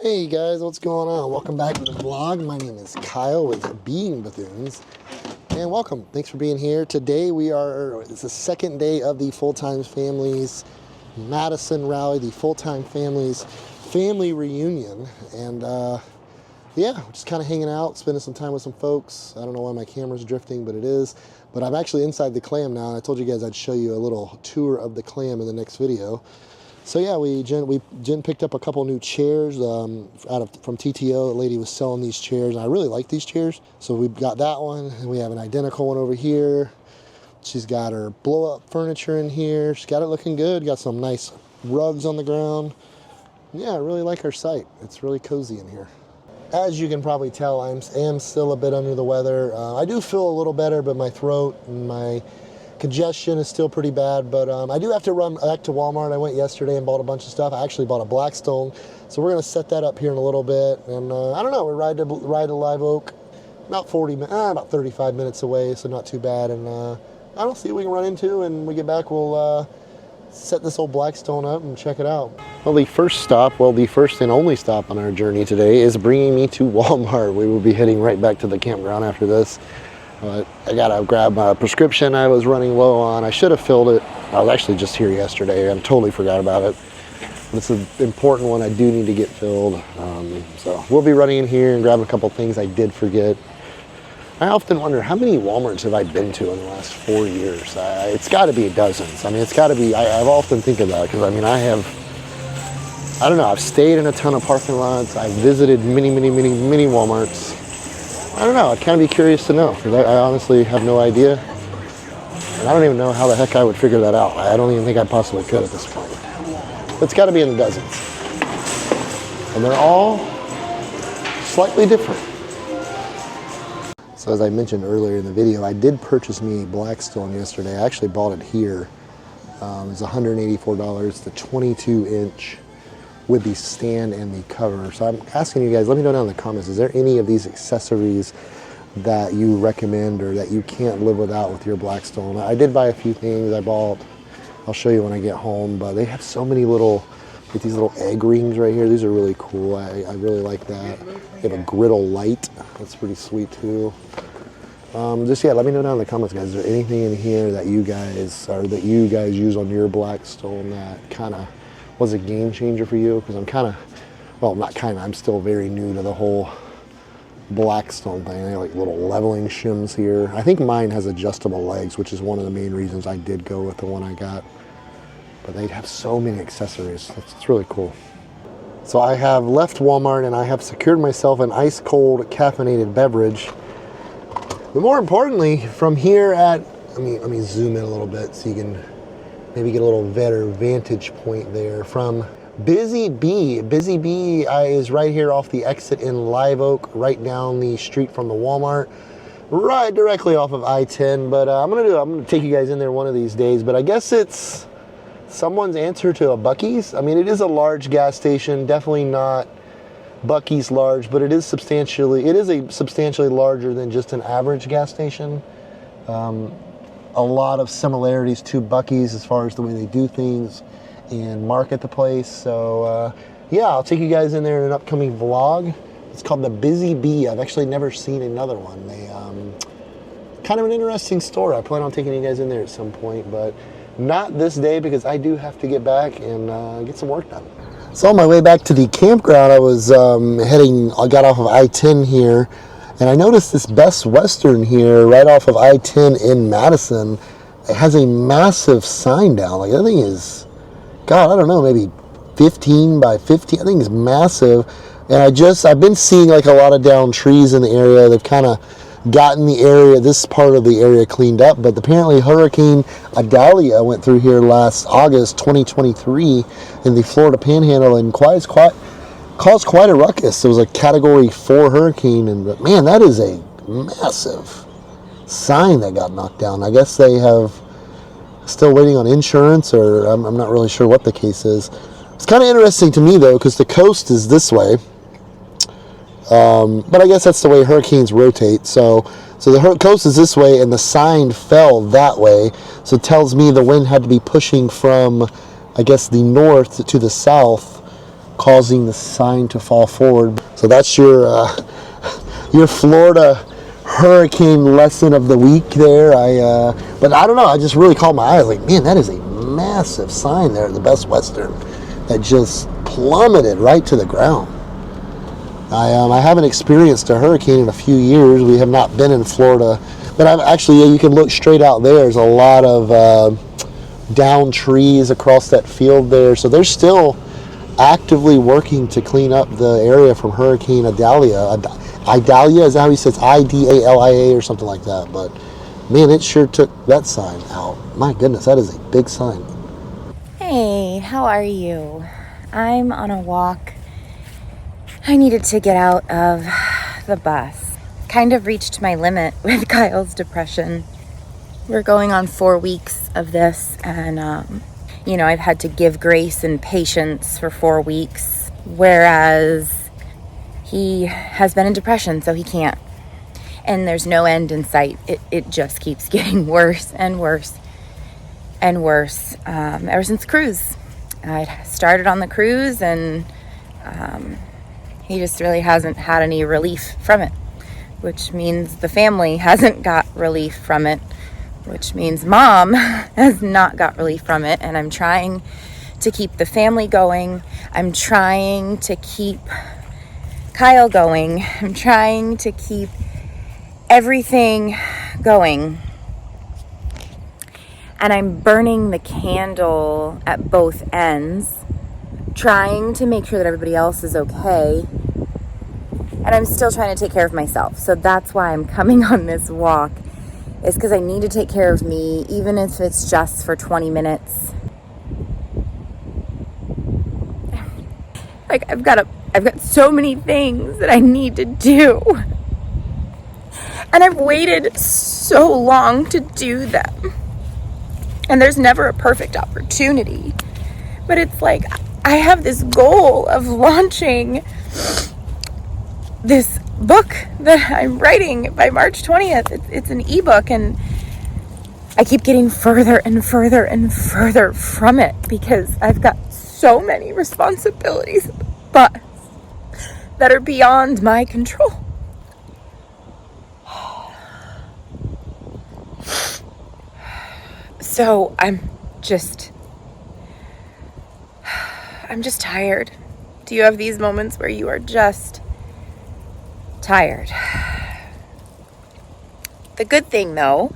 Hey guys, what's going on? Welcome back to the vlog. My name is Kyle with Being Bethune, and welcome. Thanks for being here. Today it's the second day of the Full-Time Families Madison Rally, the Full-Time Families Family Reunion. And yeah, just kind of hanging out, spending some time with some folks. I don't know why my camera's drifting, but it is. But I'm actually inside the clam now, and I told you guys I'd show you a little tour of the clam in the next video. So yeah, Jen picked up a couple new chairs from TTO. A lady was selling these chairs, and I really like these chairs. So we've got that one, and we have an identical one over here. She's got her blow-up furniture in here. She's got it looking good. Got some nice rugs on the ground. Yeah, I really like her site. It's really cozy in here. As you can probably tell, I am still a bit under the weather. I do feel a little better, but my throat and my congestion is still pretty bad, but I do have to run back to Walmart. I went yesterday and bought a bunch of stuff. I actually bought a Blackstone, so we're going to set that up here in a little bit. And I don't know, we ride to Live Oak, about 35 minutes away, so not too bad. And I don't see what we can run into, and when we get back, we'll set this old Blackstone up and check it out. Well, the first and only stop on our journey today is bringing me to Walmart. We will be heading right back to the campground after this. I gotta grab my prescription I was running low on. I should have filled it. I was actually just here yesterday. I totally forgot about it. But it's an important one I do need to get filled. So we'll be running in here and grabbing a couple things I did forget. I often wonder, how many Walmarts have I been to in the last 4 years? It's got to be dozens. I mean, it's got to be. I've often think about it because I mean, I don't know. I've stayed in a ton of parking lots. I've visited many Walmarts. I don't know, I'd kind of be curious to know, because I honestly have no idea. And I don't even know how the heck I would figure that out. I don't even think I possibly could at this point. But it's got to be in the dozens. And they're all slightly different. So as I mentioned earlier in the video, I did purchase me a Blackstone yesterday. I actually bought it here. It was $184, the 22-inch. With the stand and the cover. So I'm asking you guys, let me know down in the comments, is there any of these accessories that you recommend or that you can't live without with your Blackstone? I did buy a few things I bought. I'll show you when I get home, but they have so many these little egg rings right here. These are really cool. I really like that. They have a griddle light. That's pretty sweet too. Yeah, let me know down in the comments, guys. Is there anything in here that you guys use on your Blackstone that kind of was a game changer for you? Because I'm still very new to the whole Blackstone thing. They have like little leveling shims here. I think mine has adjustable legs, which is one of the main reasons I did go with the one I got. But they have so many accessories. It's really cool. So I have left Walmart and I have secured myself an ice cold caffeinated beverage. But more importantly, from here let me zoom in a little bit so you can maybe get a little better vantage point there from Busy Bee. Busy Bee is right here off the exit in Live Oak, right down the street from the Walmart, right directly off of I-10. But I'm gonna take you guys in there one of these days. But I guess it's someone's answer to a Buc-ee's. I mean, it is a large gas station, definitely not Buc-ee's large, but it is substantially larger than just an average gas station. A lot of similarities to Buc-ee's as far as the way they do things and market the place. So yeah, I'll take you guys in there in an upcoming vlog. It's called the Busy Bee. I've actually never seen another one. They kind of an interesting store. I plan on taking you guys in there at some point, but not this day because I do have to get back and get some work done. So on my way back to the campground, I was I got off of I-10 here. And I noticed this Best Western here right off of I-10 in Madison. It has a massive sign down. Like, that thing is, God, I don't know, maybe 15 by 50. I think it's massive. And I've been seeing like a lot of downed trees in the area. They've kind of gotten this part of the area cleaned up. But apparently Hurricane Idalia went through here last August 2023 in the Florida Panhandle and caused quite a ruckus. It was a Category 4 hurricane, but man, that is a massive sign that got knocked down. I guess they have still waiting on insurance, or I'm not really sure what the case is. It's kind of interesting to me though, because the coast is this way, but I guess that's the way hurricanes rotate. So the coast is this way, and the sign fell that way. So it tells me the wind had to be pushing from, I guess, the north to the south causing the sign to fall forward. So that's your Florida hurricane lesson of the week there. But I don't know, I just really caught my eye. I was like, man, that is a massive sign there at the Best Western that just plummeted right to the ground. I haven't experienced a hurricane in a few years. We have not been in Florida, but you can look straight out there. There's a lot of down trees across that field there. So they're still actively working to clean up the area from Hurricane Idalia. Idalia, is that how he says Idalia or something like that? But man, it sure took that sign out. My goodness, that is a big sign. Hey, how are you? I'm on a walk. I needed to get out of the bus. Kind of reached my limit with Kyle's depression. We're going on 4 weeks of this, and I've had to give grace and patience for 4 weeks, whereas he has been in depression, so he can't. And there's no end in sight. It just keeps getting worse and worse and worse ever since cruise. I started on the cruise, and he just really hasn't had any relief from it, which means the family hasn't got relief from it, which means Mom has not got relief from it. And I'm trying to keep the family going. I'm trying to keep Kyle going. I'm trying to keep everything going. And I'm burning the candle at both ends, trying to make sure that everybody else is okay. And I'm still trying to take care of myself. So that's why I'm coming on this walk, is because I need to take care of me, even if it's just for 20 minutes. Like, I've got so many things that I need to do. And I've waited so long to do them. And there's never a perfect opportunity. But it's like, I have this goal of launching this book that I'm writing by March 20th. It's an ebook, and I keep getting further and further and further from it because I've got so many responsibilities but that are beyond my control. So I'm just tired. Do you have these moments where you are just tired? The good thing, though,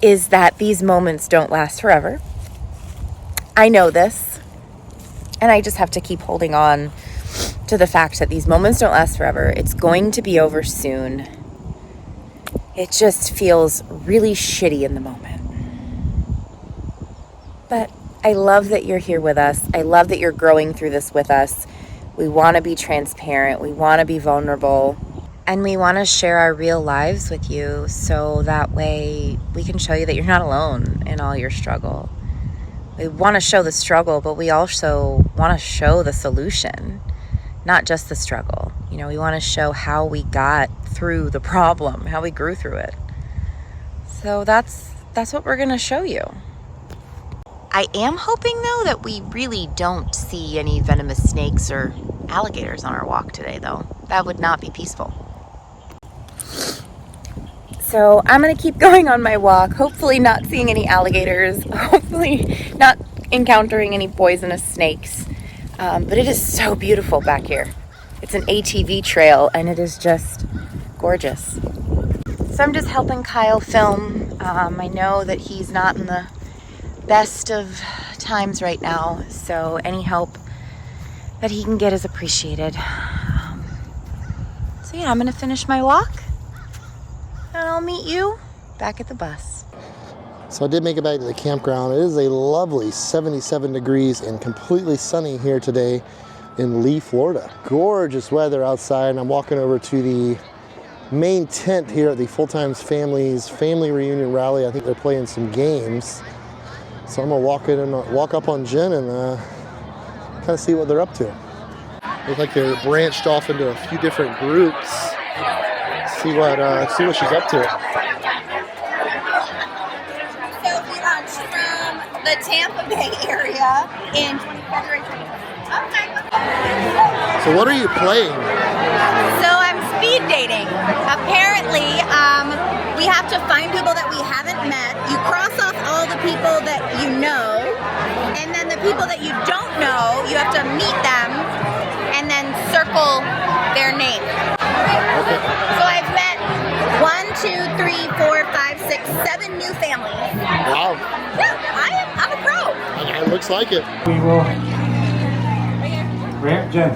is that these moments don't last forever. I know this, and I just have to keep holding on to the fact that these moments don't last forever. It's going to be over soon. It just feels really shitty in the moment. But I love that you're here with us. I love that you're growing through this with us. We want to be transparent. We want to be vulnerable. And we want to share our real lives with you, so that way we can show you that you're not alone in all your struggle. We want to show the struggle, but we also want to show the solution, not just the struggle. We want to show how we got through the problem, how we grew through it. So that's what we're going to show you. I am hoping, though, that we really don't see any venomous snakes or alligators on our walk today, though. That would not be peaceful. So I'm going to keep going on my walk, hopefully not seeing any alligators, hopefully not encountering any poisonous snakes. But it is so beautiful back here. It's an ATV trail, and it is just gorgeous. So I'm just helping Kyle film. I know that he's not in the best of times right now, so any help that he can get is appreciated. So yeah, I'm going to finish my walk, and I'll meet you back at the bus. So I did make it back to the campground. It is a lovely 77 degrees and completely sunny here today in Lee, Florida. Gorgeous weather outside, and I'm walking over to the main tent here at the Full Times Families Family Reunion Rally. I think they're playing some games. So I'm gonna walk up on Jen and kind of see what they're up to. Look like they're branched off into a few different groups. See what she's up to. So we launched from the Tampa Bay area in February 2020. Okay. So what are you playing? So I'm speed dating. Apparently, we have to find people that we haven't met. You cross off all the people that you know, and then the people that you don't know, you have to meet them, and then circle their name. Okay. So I've met 1, 2, 3, 4, 5, 6, 7 new families. Wow. Yeah, I'm a pro. It looks like it. We will. Grant, Jen.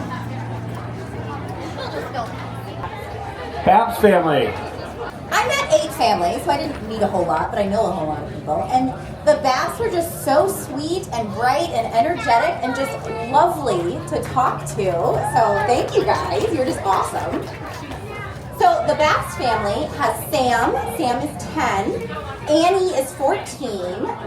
Babs family. I met 8 families, so I didn't meet a whole lot, but I know a whole lot of people. And the Babs were just so sweet and bright and energetic and just lovely to talk to. So thank you guys. You're just awesome. So the Babs family has Sam. Sam is 10. Annie is 14.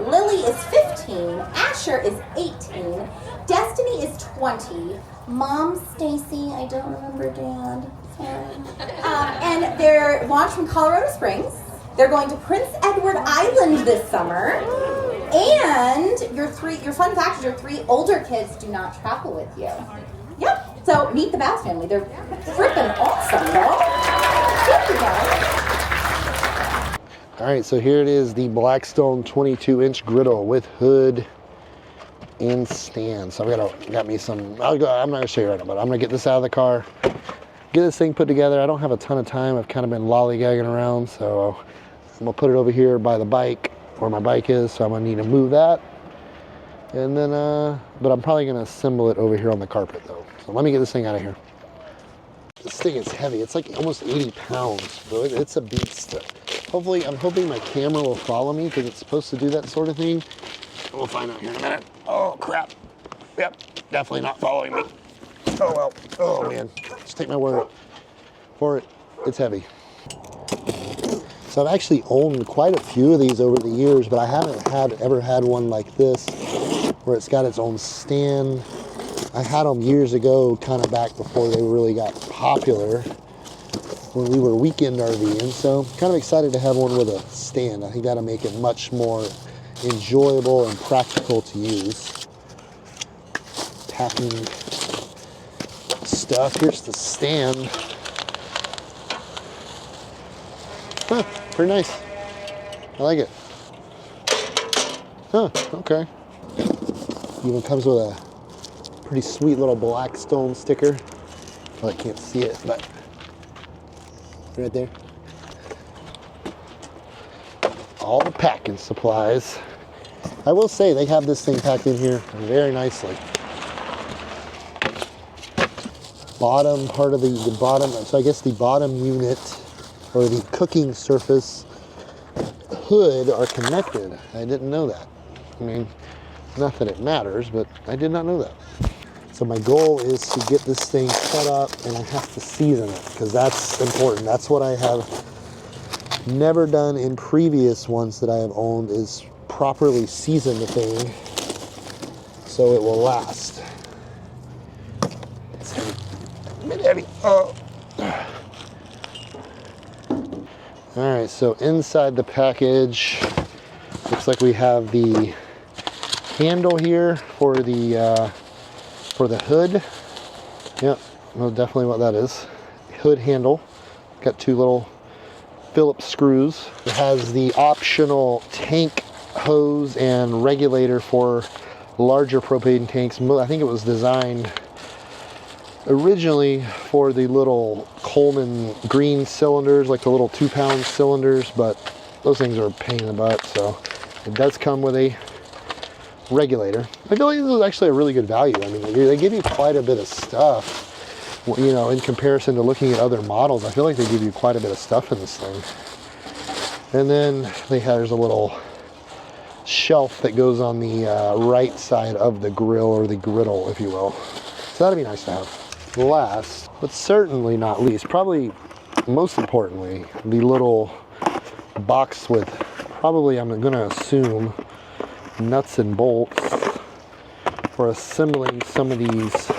Lily is 15. Asher is 18. Destiny is 20. Mom, Stacy, I don't remember Dad. And they're launched from Colorado Springs. They're going to Prince Edward Island this summer. And your fun fact is your 3 older kids do not travel with you. Yep. So meet the Bass family. They're frippin' awesome, no? Thank you guys. All right, so here it is, the Blackstone 22-inch griddle with hood and stand. So got me some. I'm not gonna show you right now, but I'm gonna get this out of the car. Get this thing put together. I don't have a ton of time. I've kind of been lollygagging around, so I'm gonna put it over here by the bike where my bike is, so I'm gonna need to move that. And then, but I'm probably gonna assemble it over here on the carpet though. So let me get this thing out of here. This thing is heavy. It's like almost 80 pounds, bro. It's a beast. Hopefully, I'm hoping my camera will follow me because it's supposed to do that sort of thing. We'll find out here in a minute. Oh crap. Yep, definitely not following me. Oh well, oh man, just take my word for it, it's heavy. So I've actually owned quite a few of these over the years, but I haven't ever had one like this, where it's got its own stand. I had them years ago, kind of back before they really got popular, when we were weekend RVing, so kind of excited to have one with a stand. I think that'll make it much more enjoyable and practical to use. Packing stuff. Here's the stand. Huh, pretty nice. I like it. Huh, okay. Even comes with a pretty sweet little Blackstone sticker. Well, I can't see it, but right there. All the packing supplies. I will say they have this thing packed in here very nicely. Bottom part of the bottom, so I guess the bottom unit or the cooking surface hood are connected. I didn't know that. I mean, not that it matters, but I did not know that. So my goal is to get this thing set up, and I have to season it because that's important. That's what I have never done in previous ones that I have owned, is properly season the thing so it will last. It's heavy. A bit heavy. Oh. All right, so inside the package, looks like we have the handle here for the hood. Yep, well, definitely what that is. Hood handle. Got 2 little Phillips screws. It has the optional tank hose and regulator for larger propane tanks. I think it was designed originally for the little Coleman green cylinders, like the little 2-pound cylinders, but those things are a pain in the butt, so it does come with a regulator. I feel like this is actually a really good value. I mean, they give you quite a bit of stuff, you know, in comparison to looking at other models. I feel like they give you quite a bit of stuff in this thing. And then there's a little shelf that goes on the right side of the grill, or the griddle, if you will. So that'd be nice to have. Last, but certainly not least, probably most importantly, the little box with probably, I'm gonna assume, nuts and bolts for assembling some of these.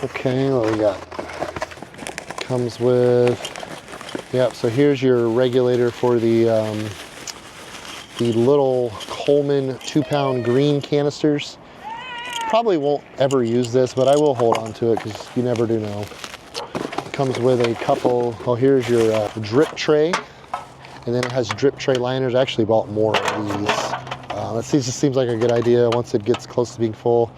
Okay, what we got? Comes with, yep, so here's your regulator for the little Coleman 2-pound green canisters. probably won't ever use this, but I will hold on to it because you never do know. It comes with a couple, oh, here's your drip tray. And then it has drip tray liners. I actually bought more of these. That just seems like a good idea. Once it gets close to being full,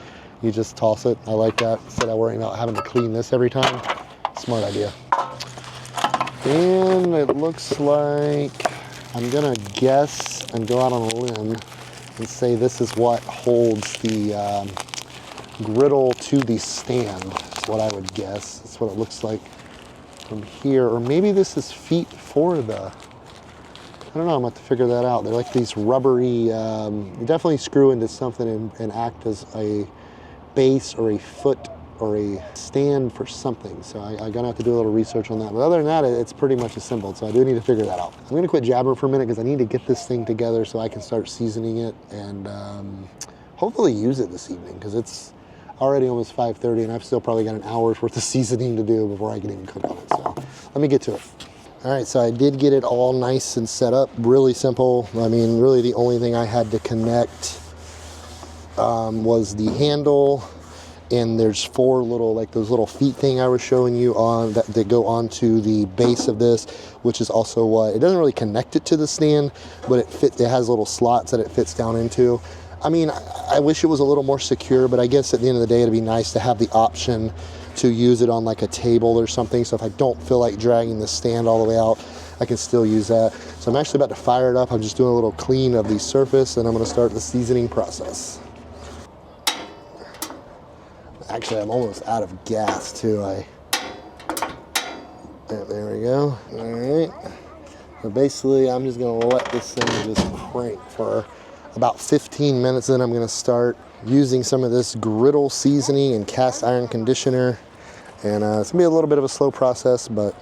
you just toss it. I like that. Instead of worrying about having to clean this every time. Smart idea. And it looks like, I'm gonna guess and go out on a limb and say this is what holds the griddle to the stand. That's what I would guess. That's what it looks like from here. Or maybe this is feet for the, I don't know, I'm going to have to figure that out. They're like these rubbery, you definitely screw into something and act as a base or a foot or a stand for something. So I'm going to have to do a little research on that. But other than that, it's pretty much assembled. So I do need to figure that out. I'm going to quit jabbering for a minute because I need to get this thing together so I can start seasoning it and hopefully use it this evening because it's already almost 5:30 and I've still probably got an hour's worth of seasoning to do before I can even cook on it. So let me get to it. All right, so I did get it all nice and set up, really simple. I mean, really the only thing I had to connect was the handle, and there's 4 little, like those little feet thing I was showing you on that go onto the base of this, which is also what, it doesn't really connect it to the stand, but it has little slots that it fits down into. I mean, I wish it was a little more secure, but I guess at the end of the day, it'd be nice to have the option to use it on like a table or something. So if I don't feel like dragging the stand all the way out, I can still use that. So I'm actually about to fire it up. I'm just doing a little clean of the surface and I'm gonna start the seasoning process. Actually, I'm almost out of gas too. There we go. All right. So basically, I'm just gonna let this thing just crank for about 15 minutes. Then I'm gonna start using some of this griddle seasoning and cast iron conditioner. And it's gonna be a little bit of a slow process, but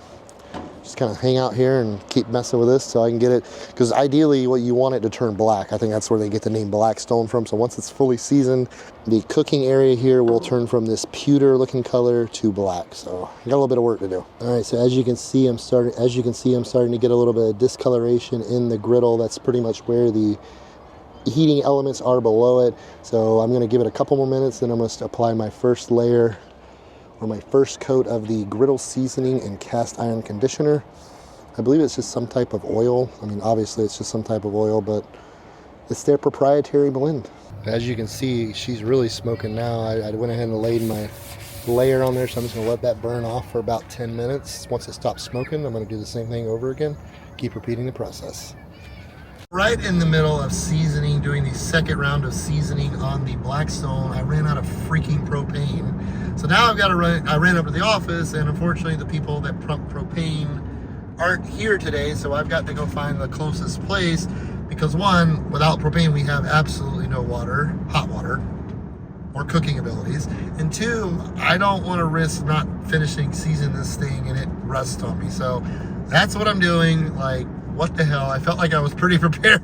just kind of hang out here and keep messing with this so I can get it, because ideally what you want it to turn black. I think that's where they get the name Blackstone from. So once it's fully seasoned, the cooking area here will turn from this pewter looking color to black. So I got a little bit of work to do. All right, so as you can see, I'm starting to get a little bit of discoloration in the griddle. That's pretty much where the heating elements are below it. So I'm going to give it a couple more minutes, then I'm going to apply my first layer or my first coat of the griddle seasoning and cast iron conditioner. I believe it's just some type of oil. I mean, obviously it's just some type of oil, but it's their proprietary blend. As you can see, she's really smoking now. I went ahead and laid my layer on there, so I'm just gonna let that burn off for about 10 minutes. Once it stops smoking, I'm gonna do the same thing over again. Keep repeating the process. Right in the middle of seasoning, doing the second round of seasoning on the Blackstone, I ran out of freaking propane. So now I've got to I ran up to the office, and unfortunately the people that pump propane aren't here today, so I've got to go find the closest place because one, without propane we have absolutely no water, hot water, or cooking abilities, and two, I don't want to risk not finishing seasoning this thing and it rusts on me. So that's what I'm doing. Like, what the hell? I felt like I was pretty prepared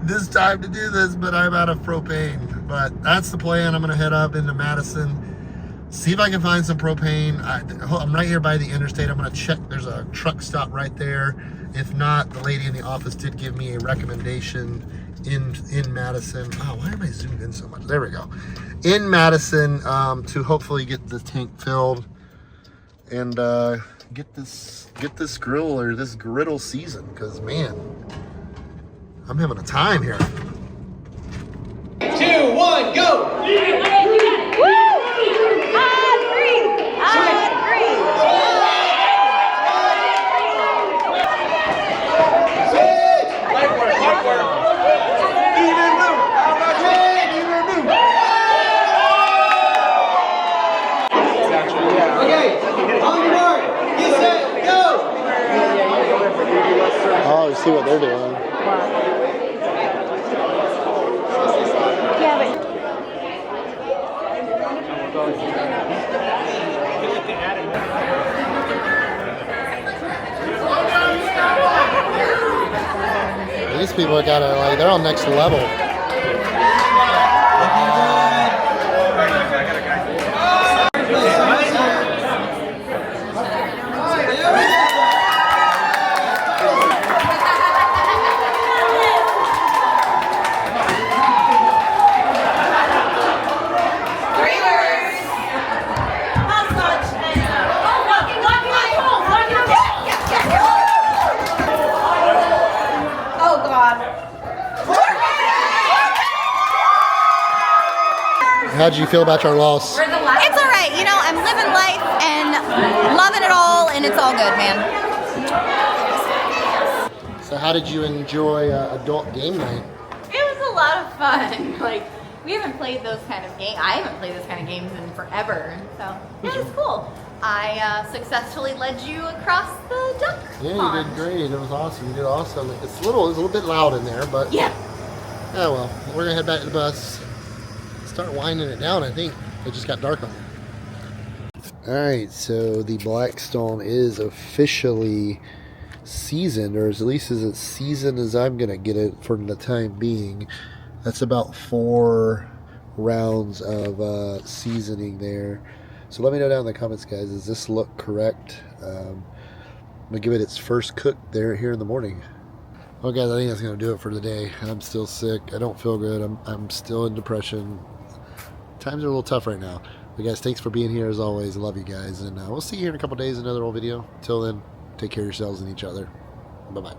this time to do this, but I'm out of propane. But that's the plan. I'm gonna head up into Madison, see if I can find some propane. I'm right here by the interstate. I'm gonna check, there's a truck stop right there. If not, the lady in the office did give me a recommendation in Madison. Oh, why am I zoomed in so much? There we go. In Madison, to hopefully get the tank filled and get this grill or this griddle seasoned, because man, I'm having a time here. 2, 1, go! Oh, you see what they're doing. These people gotta, like, they're on next level. How'd you feel about your loss? It's all right. You know, I'm living life and loving it all, and it's all good, man. So how did you enjoy adult game night? It was a lot of fun. Like, we haven't played those kind of games. I haven't played those kind of games in forever. So, it was cool. I successfully led you across the duck pond. You did great. It was awesome. You did awesome. It's a little bit loud in there, but yeah. Oh well. We're gonna head back to the bus. Start winding it down. I think it just got dark on here. All right, so the Blackstone is officially seasoned, or at least as seasoned as I'm gonna get it for the time being. That's about 4 rounds of seasoning there. So let me know down in the comments, guys. Does this look correct? I'm gonna give it its first cook there here in the morning. Well, guys, I think that's gonna do it for the day. I'm still sick. I don't feel good. I'm still in depression. Times are a little tough right now. But guys, thanks for being here as always. I love you guys, and we'll see you here in a couple days. Another old video. Till then, take care of yourselves and each other. Bye bye.